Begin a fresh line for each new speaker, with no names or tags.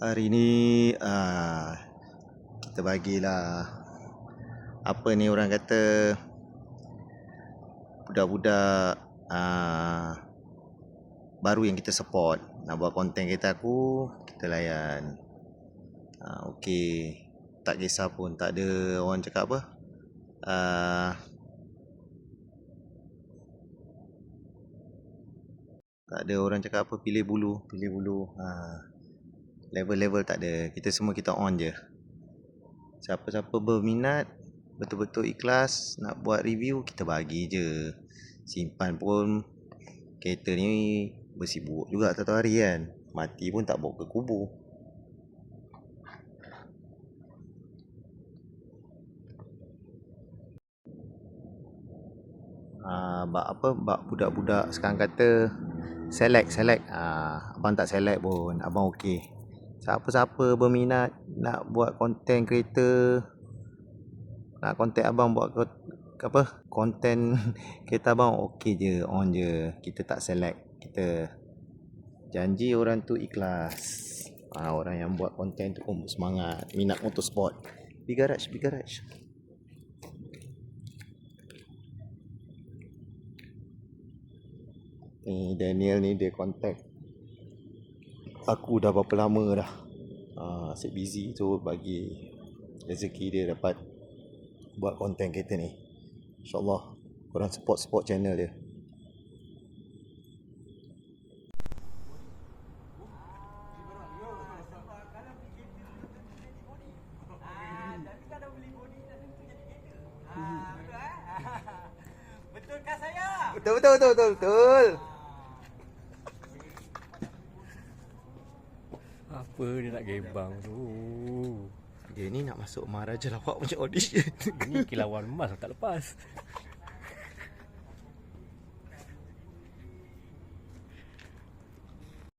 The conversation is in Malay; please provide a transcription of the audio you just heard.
Hari ni kita bagilah apa ni orang kata budak-budak baru yang kita support nak buat konten kereta aku, kita layan. Okey, tak kisah pun, tak ada orang cakap apa, tak ada orang cakap apa pilih bulu. Level-level tak ada, kita semua kita on je. Siapa-siapa berminat, betul-betul ikhlas nak buat review, kita bagi je. Simpan pun kereta ni bersih buruk juga satu hari kan, mati pun tak bawa ke kubur. Bak budak-budak sekarang kata select. Abang tak select pun, abang okey. Siapa-siapa berminat nak buat konten kereta, nak konten abang buat konten kereta abang, okey je, on je. Kita tak select, kita janji orang tu ikhlas. Orang yang buat konten tu pun semangat, minat motorsport. Big garage. Ni Daniel ni dia contact aku dah berapa lama dah. Asyik busy tu, bagi rezeki dia dapat buat konten kereta ni. InsyaAllah korang support channel dia.
Betulkah saya?
Betul.
Apa dia nak gebang tu?
Dia ni nak masuk Maharaja Lawak macam audition.
Ini kilauan emas tak lepas.